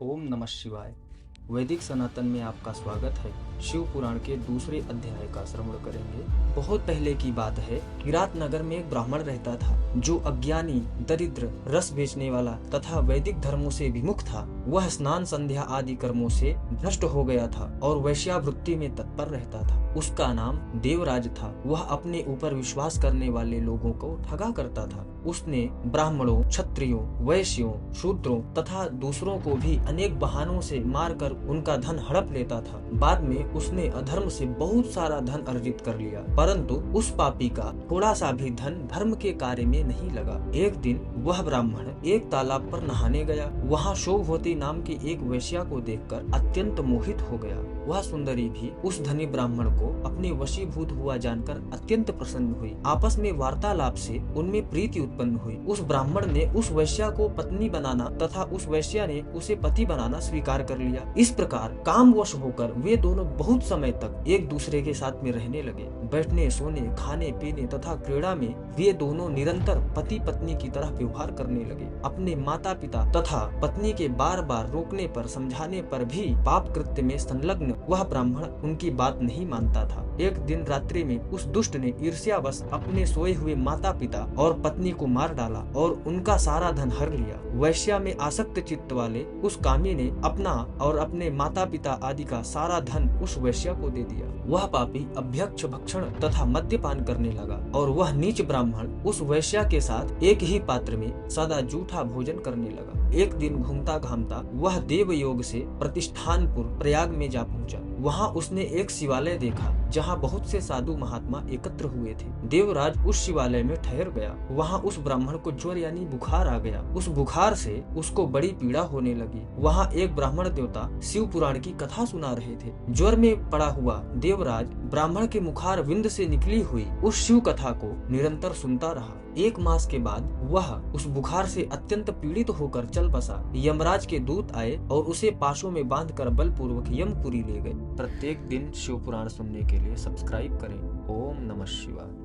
ओम नमः शिवाय। वैदिक सनातन में आपका स्वागत है। शिव पुराण के दूसरे अध्याय का श्रवण करेंगे। बहुत पहले की बात है। किरात नगर में एक ब्राह्मण रहता था जो अज्ञानी, दरिद्र, रस बेचने वाला तथा वैदिक धर्मों से विमुख था। वह स्नान संध्या आदि कर्मों से भ्रष्ट हो गया था और वैश्यावृत्ति में तत्पर रहता था। उसका नाम देवराज था। वह अपने ऊपर विश्वास करने वाले लोगों को ठगा करता था। उसने ब्राह्मणों, क्षत्रियों, वैश्यों, शूद्रों तथा दूसरों को भी अनेक बहानों से मारकर उनका धन हड़प लेता था। बाद में उसने अधर्म से बहुत सारा धन अर्जित कर लिया, परंतु उस पापी का थोड़ा सा भी धन धर्म के कार्य में नहीं लगा। एक दिन वह ब्राह्मण एक तालाब पर नहाने गया। वहाँ शोभवती नाम की एक वेश्या को देखकर अत्यंत मोहित हो गया। वह सुंदरी भी उस धनी ब्राह्मण को अपने वशीभूत हुआ जानकर अत्यंत प्रसन्न हुई। आपस में वार्तालाप से उनमें प्रीति उत्पन्न हुई। उस ब्राह्मण ने उस वैश्या को पत्नी बनाना तथा उस वैश्या ने उसे पति बनाना स्वीकार कर लिया। इस प्रकार कामवश होकर वे दोनों बहुत समय तक एक दूसरे के साथ में रहने लगे। बैठने, सोने, खाने पीने तथा क्रीड़ा में वे दोनों निरंतर पति पत्नी की तरह व्यवहार करने लगे। अपने माता पिता तथा पत्नी के बार बार रोकने पर, समझाने पर भी पाप कृत्य में संलग्न वह ब्राह्मण उनकी बात नहीं मानता था। एक दिन रात्रि में उस दुष्ट ने ईर्ष्यावश अपने सोए हुए माता पिता और पत्नी को मार डाला और उनका सारा धन हर लिया। वैश्या में आसक्त चित्त वाले उस कामी ने अपना और अपने माता पिता आदि का सारा धन उस वैश्या को दे दिया। वह पापी अभ्यक्ष, भक्षण तथा मद्यपान करने लगा और वह नीच ब्राह्मण उस वैश्या के साथ एक ही पात्र में सदा जूठा भोजन करने लगा। एक दिन घूमता घामता वह देवयोग से प्रतिष्ठानपुर प्रयाग में जा पहुंचा। वहां उसने एक शिवालय देखा जहां बहुत से साधु महात्मा एकत्र हुए थे। देवराज उस शिवालय में ठहर गया। वहां उस ब्राह्मण को ज्वर यानी बुखार आ गया। उस बुखार से उसको बड़ी पीड़ा होने लगी। वहां एक ब्राह्मण देवता शिव पुराण की कथा सुना रहे थे। ज्वर में पड़ा हुआ देवराज ब्राह्मण के मुखार विंद से निकली हुई उस शिव कथा को निरंतर सुनता रहा। एक मास के बाद वह उस बुखार से अत्यंत पीड़ित होकर चल बसा। यमराज के दूत आए और उसे पाशों में बांधकर बलपूर्वक यमपुरी ले गए। प्रत्येक दिन शिव पुराण सुनने के लिए सब्सक्राइब करें। ओम नमः शिवाय।